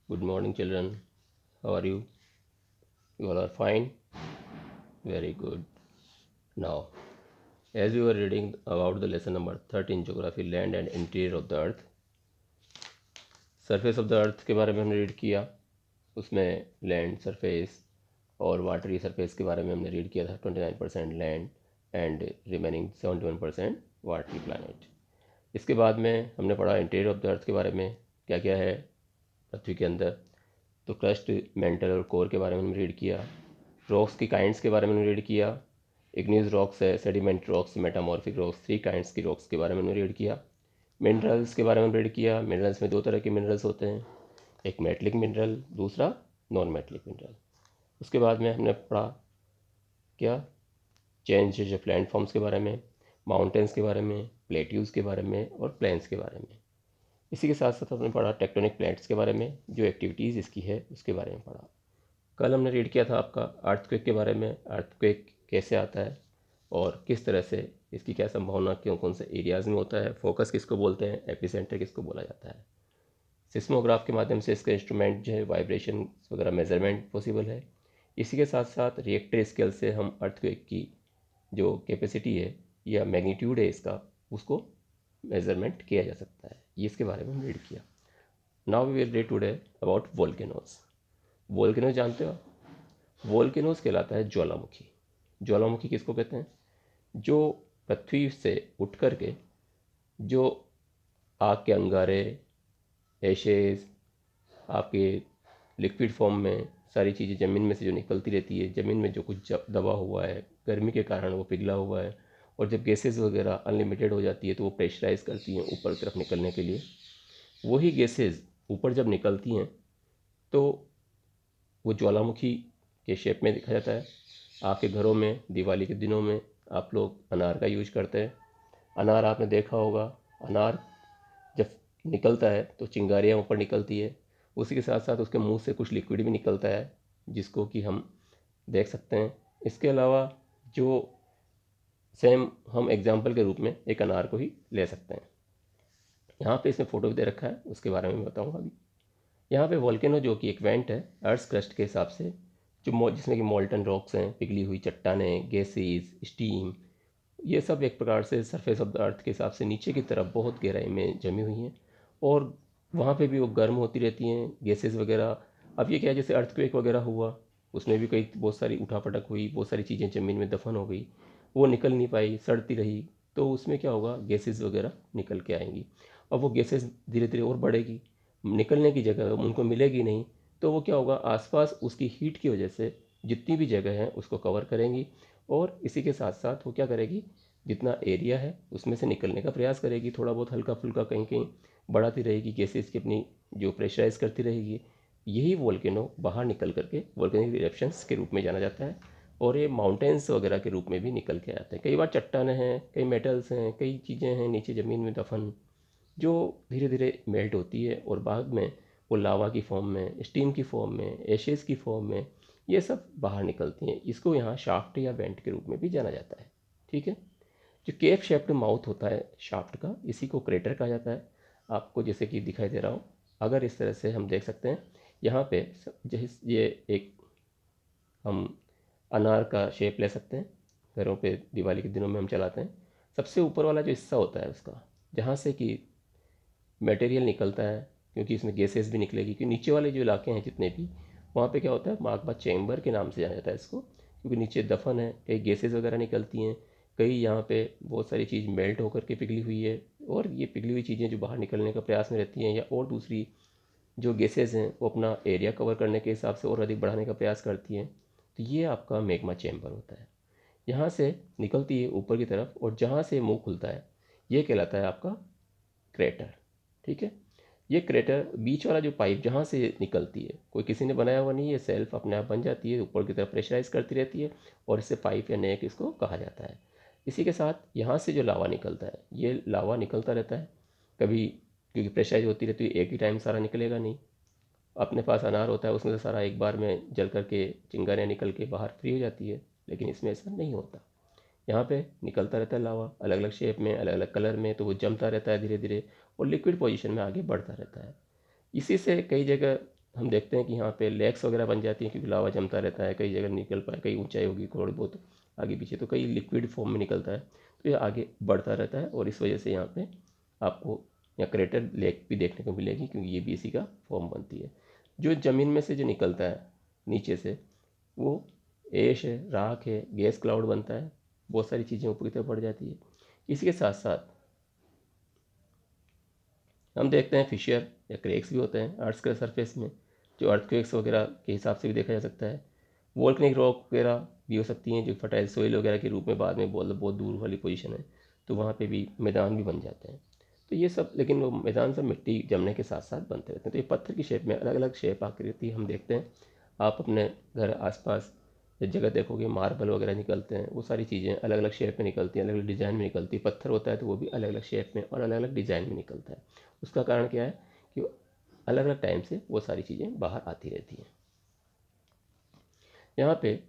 Good morning, children. How are you? You all are fine? Very good. Now, as we were reading about the lesson number 13, Geography, Land and Interior of the Earth, surface of the earth के बारे में हमने read किया. उसमें land surface और watery surface के बारे में हमने रीड किया था. 29% land and remaining 71% watery planet. इसके बाद में हमने पढ़ा इंटीरियर ऑफ द अर्थ के बारे में, क्या क्या है पृथ्वी के अंदर. तो क्रस्ट, मेंटल और कोर के बारे में हमने रीड किया. रॉक्स की काइंड्स के बारे में हमने रीड किया. इग्नियस रॉक्स है, sediment rocks, metamorphic rocks, 3 kinds की रॉक्स के बारे में हमने रीड किया. मिनरल्स के बारे में रीड किया. मिनरल्स में 2 तरह के मिनरल्स होते हैं, एक मेटलिक मिनरल, दूसरा नॉन मेटलिक मिनरल. उसके बाद में हमने पढ़ा क्या, चेंजेस ऑफ लैंडफॉर्म्स के बारे में, माउंटेन्स के बारे में, प्लेट्यूज के बारे में और प्लेन्स के बारे में. इसी के साथ साथ हमने पढ़ा टेक्टोनिक प्लेट्स के बारे में, जो एक्टिविटीज़ इसकी है उसके बारे में पढ़ा. कल हमने रीड किया था आपका अर्थक्वेक के बारे में. अर्थक्वेक कैसे आता है और किस तरह से इसकी क्या संभावना, क्यों कौन से एरियाज़ में होता है, फोकस किसको बोलते हैं, एपिसेंटर किसको बोला जाता है. सिस्मोग्राफ के माध्यम से इसका इंस्ट्रूमेंट जो है वाइब्रेशन वगैरह मेजरमेंट पॉसिबल है. इसी के साथ साथ रिएक्टर स्केल से हम अर्थक्वेक की जो कैपेसिटी है या मैग्नीट्यूड है इसका, उसको मेजरमेंट किया जा सकता है. ये इसके बारे में हम रीड किया. Now we will read today about volcanoes. Volcanoes जानते हो? वोल्केनोज कहलाता है ज्वालामुखी. ज्वालामुखी किसको कहते हैं? जो पृथ्वी से उठ कर के जो आग के अंगारे, एशेज, आपके लिक्विड फॉर्म में सारी चीज़ें ज़मीन में से जो निकलती रहती है, ज़मीन में जो कुछ दबा हुआ है गर्मी के कारण वो पिघला हुआ है, और जब गैसेस वगैरह अनलिमिटेड हो जाती है तो वो प्रेशराइज करती हैं ऊपर की तरफ निकलने के लिए. वही गैसेस ऊपर जब निकलती हैं तो वो ज्वालामुखी के शेप में दिखा जाता है. आपके घरों में दिवाली के दिनों में आप लोग अनार का यूज करते हैं. अनार आपने देखा होगा, अनार जब निकलता है तो चिंगारियाँ ऊपर निकलती है. उसी के साथ साथ उसके मुंह से कुछ लिक्विड भी निकलता है जिसको कि हम देख सकते हैं. इसके अलावा जो सेम हम एग्जाम्पल के रूप में एक अनार को ही ले सकते हैं. यहाँ पे इसमें फ़ोटो भी दे रखा है, उसके बारे में मैं बताऊँगा अभी. यहाँ पे वोल्केनो जो कि एक वेंट है अर्थ क्रस्ट के हिसाब से, जो जिसमें कि मोल्टन रॉक्स हैं, पिघली हुई चट्टानें, गैसेस, स्टीम, ये सब एक प्रकार से सरफेस ऑफ द अर्थ के हिसाब से नीचे की तरफ बहुत गहराई में जमी हुई हैं. और वहाँ पे भी वो गर्म होती रहती हैं गैसेस वगैरह. अब ये क्या है, जैसे अर्थक्वेक वगैरह हुआ, उसमें भी कई बहुत सारी उठापटक हुई, बहुत सारी चीज़ें ज़मीन में दफन हो गई, वो निकल नहीं पाई, सड़ती रही. तो उसमें क्या होगा, गैसेस वगैरह निकल के आएंगी. अब वो गैसेस धीरे धीरे और बढ़ेगी, निकलने की जगह उनको मिलेगी नहीं. तो वो क्या होगा, आसपास उसकी हीट की वजह से जितनी भी जगह है उसको कवर करेंगी. और इसी के साथ साथ वो क्या करेगी, जितना एरिया है उसमें से निकलने का प्रयास करेगी, थोड़ा बहुत हल्का फुल्का कहीं कहीं बढ़ाती रहेगी, गैसेस की अपनी जो प्रेशराइज करती रहेगी. यही वोल्केनो बाहर निकल करके वोल्केनिक इरप्शंस के रूप में जाना जाता है. और ये माउंटेन्स वगैरह के रूप में भी निकल के आते हैं. कई बार चट्टानें हैं, कई मेटल्स हैं, कई चीज़ें हैं नीचे ज़मीन में दफन, जो धीरे धीरे मेल्ट होती है और बाद में वो लावा की फॉर्म में, स्टीम की फॉर्म में, एशेज़ की फॉर्म में ये सब बाहर निकलती हैं. इसको यहाँ शाफ्ट या वेंट के रूप में भी जाना जाता है. ठीक है. जो केप शेप्ड माउथ होता है शाफ्ट का, इसी को क्रेटर कहा जाता है. आपको जैसे कि दिखाई दे रहा हो, अगर इस तरह से हम देख सकते हैं यहाँ पे, जैसे ये एक हम अनार का शेप ले सकते हैं, घरों पे दिवाली के दिनों में हम चलाते हैं. सबसे ऊपर वाला जो हिस्सा होता है उसका, जहाँ से कि मटेरियल निकलता है, क्योंकि इसमें गैसेस भी निकलेगी, क्योंकि नीचे वाले जो इलाके हैं जितने भी, वहाँ पे क्या होता है, मागमा चैम्बर के नाम से जाना जाता है इसको, क्योंकि नीचे दफन है, कई गैसेस वगैरह निकलती हैं, कई यहाँ पे बहुत सारी चीज़ मेल्ट होकर के पिघली हुई है, और ये पिघली हुई चीज़ें जो बाहर निकलने का प्रयास में रहती हैं, या और दूसरी जो गैसेज हैं वो अपना एरिया कवर करने के हिसाब से और अधिक बढ़ाने का प्रयास करती हैं. तो ये आपका मैग्मा चैम्बर होता है. यहाँ से निकलती है ऊपर की तरफ, और जहाँ से मुंह खुलता है ये कहलाता है आपका क्रेटर. ठीक है. ये क्रेटर बीच वाला जो पाइप जहाँ से निकलती है, कोई किसी ने बनाया हुआ नहीं है, सेल्फ अपने आप बन जाती है, ऊपर की तरफ प्रेशराइज करती रहती है, और इससे पाइप या नेक इसको कहा जाता है. इसी के साथ यहाँ से जो लावा निकलता है, ये लावा निकलता रहता है कभी, क्योंकि प्रेशराइज होती रहती है, एक ही टाइम सारा निकलेगा नहीं. अपने पास अनार होता है, उसमें से सारा एक बार में जल करके चिंगारियाँ निकल के बाहर फ्री हो जाती है, लेकिन इसमें ऐसा नहीं होता. यहाँ पे निकलता रहता है लावा, अलग अलग शेप में, अलग अलग कलर में, तो वो जमता रहता है धीरे धीरे, और लिक्विड पोजीशन में आगे बढ़ता रहता है. इसी से कई जगह हम देखते हैं कि यहाँ पे लेक्स वगैरह बन जाती हैं, क्योंकि लावा जमता रहता है, कई जगह निकल पाए, कई ऊंचाई होगी थोड़ी बहुत आगे पीछे, तो कई लिक्विड फॉर्म में निकलता है, तो ये आगे बढ़ता रहता है, और इस वजह से यहाँ पे आपको यहाँ क्रेटर लेक भी देखने को मिलेगी, क्योंकि ये भी इसी का फॉर्म बनती है। जो ज़मीन में से जो निकलता है नीचे से, वो ऐश है, राख है, गैस क्लाउड बनता है, बहुत सारी चीज़ें ऊपर की तरफ बढ़ जाती है। इसी के साथ साथ हम देखते हैं फिशर या क्रैक्स भी होते हैं अर्थ के सरफेस में, जो अर्थक्वेक्स वगैरह के हिसाब से भी देखा जा सकता है। वोल्केनिक रॉक वगैरह भी हो सकती हैं, जो फर्टाइल सोइल वगैरह के रूप में बाद में बहुत दूर वाली पोजीशन है, तो वहाँ पे भी मैदान भी बन जाते हैं। तो ये सब, लेकिन वो मैदान सब मिट्टी जमने के साथ साथ बनते रहते हैं। तो ये पत्थर की शेप में अलग अलग शेप आकृति हम देखते हैं। आप अपने घर आसपास जिस जगह देखोगे मार्बल वगैरह निकलते हैं, वो सारी चीज़ें अलग अलग शेप में निकलती हैं, अलग अलग डिज़ाइन में निकलती है। पत्थर होता है तो वो भी अलग अलग शेप में और अलग अलग डिज़ाइन में निकलता है। उसका कारण क्या है कि अलग अलग टाइम से वो सारी चीज़ें बाहर आती रहती हैं। यहाँ पे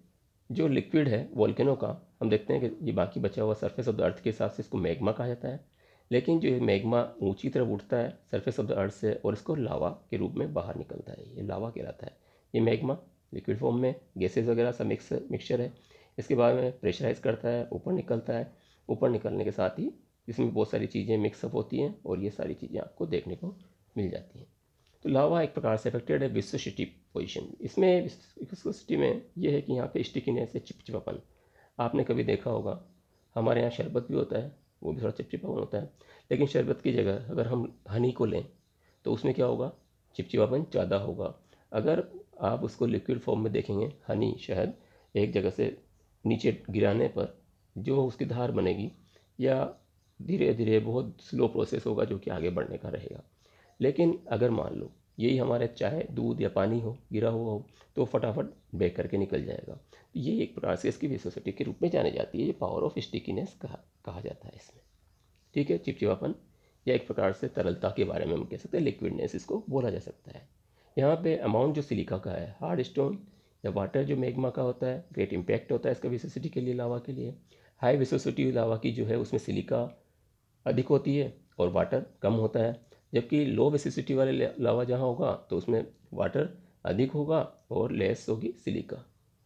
जो लिक्विड है वोल्केनो का, हम देखते हैं कि ये बाकी बचा हुआ सरफेस ऑफ द अर्थ के हिसाब से इसको मैग्मा कहा जाता है, लेकिन जो ये मैग्मा ऊंची तरफ उठता है सरफेस ऑफ द अर्थ से और इसको लावा के रूप में बाहर निकलता है, ये लावा कहलाता है। ये मैग्मा लिक्विड फॉर्म में गैसेज वगैरह सब मिक्सचर है। इसके बाद में प्रेशराइज करता है, ऊपर निकलता है। ऊपर निकलने के साथ ही इसमें बहुत सारी चीज़ें मिक्सअप होती हैं और ये सारी चीज़ें आपको देखने को मिल जाती हैं। तो लावा एक प्रकार से अफेक्टेड है विस्कोसिटी पोजीशन। इसमें विस्कोसिटी में ये है कि यहाँ पे स्टिकीनेस है, चिपचिपापन। आपने कभी देखा होगा हमारे यहाँ शरबत भी होता है, वो भी थोड़ा चिपचिपापन होता है, लेकिन शरबत की जगह अगर हम हनी को लें तो उसमें क्या होगा, चिपचिपापन ज़्यादा होगा। अगर आप उसको लिक्विड फॉर्म में देखेंगे, हनी शहद एक जगह से नीचे गिराने पर जो उसकी धार बनेगी, या धीरे धीरे बहुत स्लो प्रोसेस होगा जो कि आगे बढ़ने का रहेगा। लेकिन अगर मान लो यही हमारे चाहे दूध या पानी हो, गिरा हुआ हो, तो फटाफट बेक करके निकल जाएगा। ये एक प्रकार से इसकी विस्कोसिटी के रूप में जानी जाती है। ये पावर ऑफ स्टिकीनेस कहा जाता है इसमें। ठीक है, चिपचिपापन या एक प्रकार से तरलता के बारे में हम कह सकते हैं, लिक्विडनेस इसको बोला जा सकता है। यहाँ पे अमाउंट जो सिलिका का है, हार्ड स्टोन या वाटर जो मैग्मा का होता है, ग्रेट इम्पैक्ट होता है इसका विस्कोसिटी के लिए, लावा के लिए। हाई विस्कोसिटी लावा की जो है उसमें सिलिका अधिक होती है और वाटर कम होता है, जबकि लो विस्कोसिटी वाले लावा जहाँ होगा तो उसमें वाटर अधिक होगा और लेस होगी सिलिका।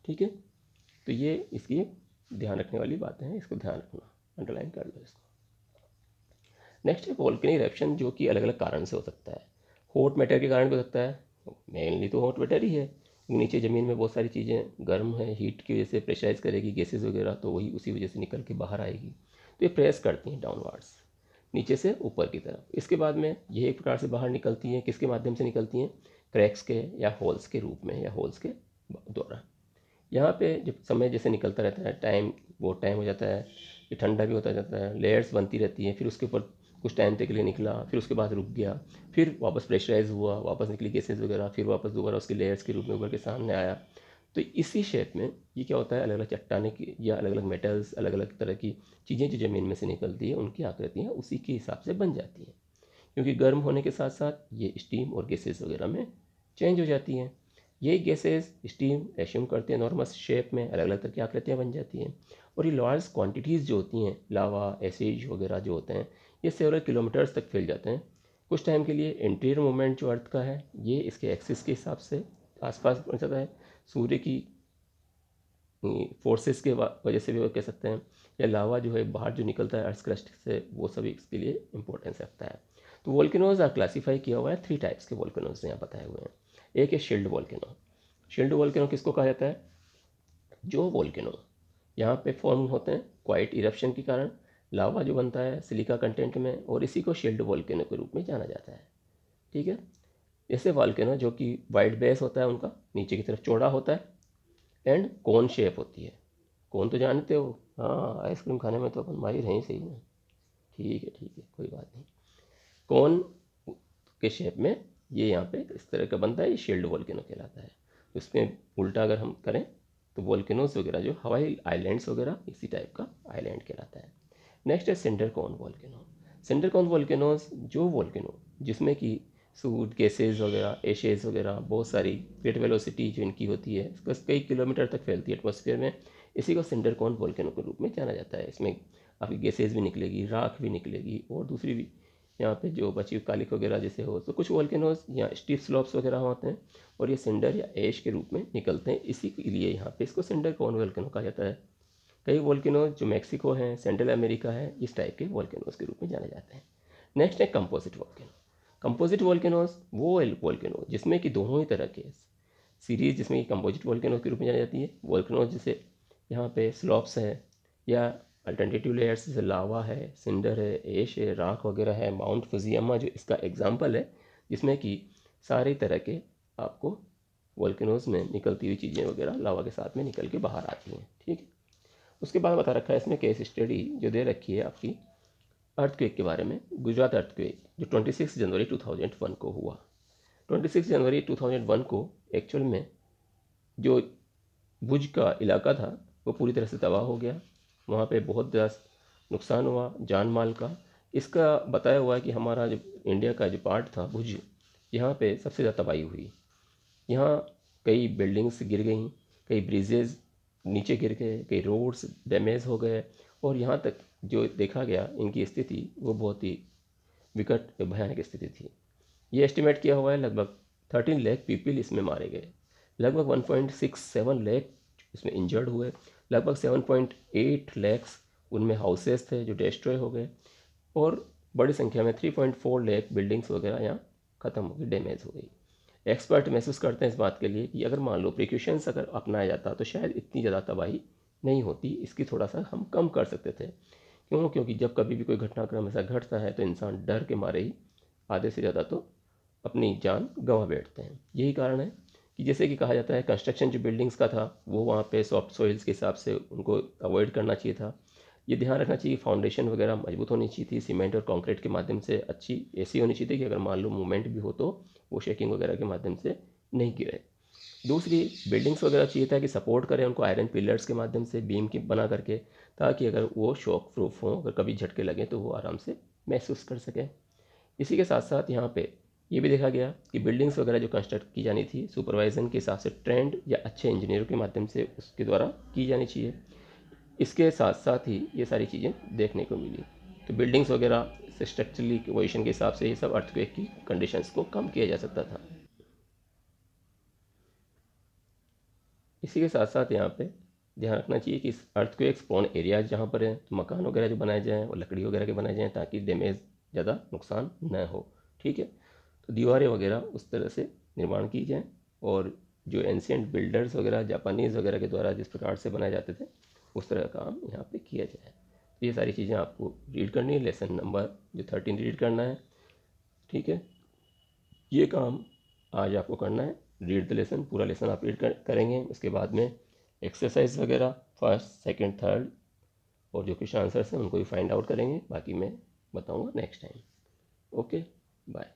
ठीक है, तो ये इसकी ध्यान रखने वाली बातें हैं, इसको ध्यान रखना, अंडरलाइन कर लो इसको। नेक्स्ट है वोल्केनिक इरप्शन, जो कि अलग अलग कारण से हो सकता है। हॉट मैटर के कारण भी हो सकता है, मेनली तो हॉट मैटर ही है, नीचे ज़मीन में बहुत सारी चीज़ें गर्म है, हीट की वजह से प्रेशराइज करेगी गैसेज वगैरह, तो वही उसी वजह से निकल के बाहर आएगी, तो ये प्रेस करती हैं डाउनवर्ड्स, नीचे से ऊपर की तरफ। इसके बाद में ये एक प्रकार से बाहर निकलती हैं, किसके माध्यम से निकलती हैं, क्रैक्स के या होल्स के रूप में, या होल्स के द्वारा। यहाँ पे जब समय जैसे निकलता रहता है, टाइम बहुत टाइम हो जाता है, ये ठंडा भी होता जाता है, लेयर्स बनती रहती हैं, फिर उसके ऊपर कुछ टाइम तक के लिए निकला, फिर उसके बाद रुक गया, फिर वापस प्रेशराइज हुआ, वापस निकली गैसेज वगैरह, फिर वापस दोबारा उसके लेयर्स के रूप में उभर के सामने आया। तो इसी शेप में ये क्या होता है, अलग अलग चट्टाने की या अलग अलग मेटल्स, अलग अलग तरह की चीज़ें जो ज़मीन में से निकलती है, उनकी आकृतियाँ उसी के हिसाब से बन जाती हैं, क्योंकि गर्म होने के साथ साथ ये स्टीम और गैसेज वगैरह में चेंज हो जाती हैं। यही गैसेज स्टीम एश्यूम करते हैं नॉर्मल शेप में, अलग अलग तरह की आकृतियाँ बन जाती हैं। और ये लार्ज क्वांटिटीज़ जो होती हैं, लावा एसिड वगैरह जो होते हैं, ये सेवरल किलोमीटर्स तक फैल जाते हैं। कुछ टाइम के लिए इंटीरियर मूवमेंट जो अर्थ का है, ये इसके एक्सिस के हिसाब से आसपास बन जाता है, सूर्य की फोर्सेस के वजह से भी वो कह सकते हैं, या लावा जो है बाहर जो निकलता है अर्थ क्रस्ट से, वो सभी इसके लिए इंपॉर्टेंस रखता है। तो वोल्केनोज आर क्लासीफाई किया हुआ है 3 टाइप्स के वोल्केनोज यहाँ बताए हुए हैं। एक है शील्ड वोल्केनो। शील्ड वोल्केनो किसको कहा जाता है, जो वोल्केनो यहाँ पे फॉर्म होते हैं क्वाइट इरप्शन के कारण, लावा जो बनता है सिलिका कंटेंट में, और इसी को शील्ड वोल्केनो के रूप में जाना जाता है। ठीक है, ऐसे वोल्केनो जो कि वाइड बेस होता है, उनका नीचे की तरफ चौड़ा होता है एंड कोन शेप होती है। कोन तो जानते हो, हाँ आइसक्रीम खाने में तो अपन माहिर हैं ही सही ना। ठीक है कोई बात नहीं। कोन के शेप में ये यहाँ पे इस तरह का बनता है, ये शील्ड वोल्केनो कहलाता है। उसमें उल्टा अगर हम करें तो वोल्केनोज वगैरह जो हवाई आइलैंड्स वगैरह इसी टाइप का आइलैंड कहलाता है। नेक्स्ट है cinder cone volcano. Cinder cone volcanoes जो वोल्केनो जिसमें कि सूट गैसेज वगैरह एशेज वगैरह बहुत सारी ग्रेट वेलोसिटी जो इनकी होती है, बस कई किलोमीटर तक फैलती है एटमॉस्फेयर में, इसी को सिंडर कोन वोल्केनो के रूप में जाना जाता है। इसमें आपकी गैसेज भी निकलेगी, राख भी निकलेगी और दूसरी भी यहाँ पे जो बची हुई कालिक वगैरह जैसे हो, तो कुछ वोल्केनोज या स्टीप स्लोप्स वगैरह होते हैं और ये सिंडर या ऐश के रूप में निकलते हैं। इसी के लिए यहाँ पे इसको सिंडर कौन वोल्केनो कहा जाता है। कई वोल्केनोज जो मैक्सिको हैं, सेंट्रल अमेरिका है, इस टाइप के वोल्केनोज के रूप में जाने जाते हैं। नेक्स्ट है कंपोजिट वोल्केनो। कंपोजिट वोल्केनोज वो वोल्केनो जिसमें कि दोनों ही तरह के सीरीज, जिसमें कि कंपोजिट वोल्केनो के रूप में जानी जाती है। वोल्केनोज जैसे यहाँ पे स्लॉप्स है या अल्टरनेटिव लेयर्स जैसे लावा है, सिंडर है, एश है, राख वगैरह है। माउंट फुजियामा जो इसका एग्जाम्पल है, जिसमें कि सारी तरह के आपको वोल्केनोज में निकलती हुई चीज़ें वगैरह लावा के साथ में निकल के बाहर आती हैं। ठीक है, उसके बाद बता रखा है इसमें केस स्टडी जो दे रखी है आपकी अर्थक्वेक के बारे में। गुजरात अर्थक्वेक जो 26 जनवरी 2001 को हुआ। 26 जनवरी 2001 को एक्चुअल में जो भुज का इलाका था वो पूरी तरह से तबाह हो गया। वहाँ पे बहुत ज़्यादा नुकसान हुआ जान माल का। इसका बताया हुआ है कि हमारा जो इंडिया का जो पार्ट था भुज, यहाँ पे सबसे ज़्यादा तबाही हुई। यहाँ कई बिल्डिंग्स गिर गई, कई ब्रिजेज़ नीचे गिर गए, कई रोड्स डैमेज हो गए और यहाँ तक जो देखा गया इनकी स्थिति वो बहुत ही विकट भयानक स्थिति थी। ये एस्टिमेट किया हुआ है लगभग 13 लाख पीपल इसमें मारे गए, लगभग 1.67 लाख इसमें इंजर्ड हुए, लगभग 7.8 लैक्स उनमें हाउसेस थे जो डिस्ट्रॉय हो गए और बड़ी संख्या में 3.4 लाख बिल्डिंग्स वगैरह यहाँ ख़त्म हो गई, डैमेज हो गई। एक्सपर्ट महसूस करते हैं इस बात के लिए कि अगर मान लो प्रिकॉशंस अगर अपनाया जाता तो शायद इतनी ज़्यादा तबाही नहीं होती, इसकी थोड़ा सा हम कम कर सकते थे। क्यों? क्योंकि जब कभी भी कोई घटनाक्रम ऐसा घटता है तो इंसान डर के मारे ही आधे से ज़्यादा तो अपनी जान गंवा बैठते हैं। यही कारण है कि जैसे कि कहा जाता है कंस्ट्रक्शन जो बिल्डिंग्स का था वो वहाँ पे सॉफ्ट सॉइल्स के हिसाब से उनको अवॉइड करना चाहिए था। ये ध्यान रखना चाहिए फाउंडेशन वगैरह मजबूत होनी चाहिए थी, सीमेंट और कंक्रीट के माध्यम से अच्छी ऐसी होनी चाहिए थी कि अगर मान लो मूवमेंट भी हो तो वो शेकिंग वगैरह के माध्यम से नहीं गिरे। दूसरी बिल्डिंग्स वगैरह चाहिए था कि सपोर्ट करें उनको आयरन पिलर्स के माध्यम से बीम की बना करके, ताकि अगर वो शॉक प्रूफ हों, अगर कभी झटके लगे तो वो आराम से महसूस कर सकें। इसी के साथ साथ यहाँ पे ये भी देखा गया कि बिल्डिंग्स वगैरह जो कंस्ट्रक्ट की जानी थी सुपरवाइजन के हिसाब से ट्रेंड या अच्छे इंजीनियरों के माध्यम से उसके द्वारा की जानी चाहिए। इसके साथ साथ ही ये सारी चीज़ें देखने को मिली। तो बिल्डिंग्स वगैरह स्ट्रक्चरली पोजिशन के हिसाब से ये सब अर्थक्वेक की कंडीशंस को कम किया जा सकता था। इसी के साथ साथ यहाँ पे ध्यान रखना चाहिए कि इस अर्थक्वेक प्रोन एरियाज जहाँ पर हैं तो मकान वगैरह जो बनाए जाएँ और लकड़ी वगैरह के बनाए जाएँ ताकि डैमेज ज़्यादा नुकसान न हो। ठीक है, तो दीवारें वगैरह उस तरह से निर्माण की जाएँ और जो एंशियंट बिल्डर्स वगैरह जापानीज़ वगैरह के द्वारा जिस प्रकार से बनाए जाते थे उस तरह का काम यहाँ पे किया जाए। तो ये सारी चीज़ें आपको रीड करनी है, लेसन नंबर जो 13 रीड करना है। ठीक है, ये काम आज आपको करना है, रीड द लेसन, पूरा लेसन आप रीड करेंगे। उसके बाद में एक्सरसाइज वगैरह फर्स्ट सेकंड थर्ड और जो क्वेश्चन आंसर्स हैं उनको भी फाइंड आउट करेंगे। बाकी मैं बताऊंगा नेक्स्ट टाइम। Okay, bye.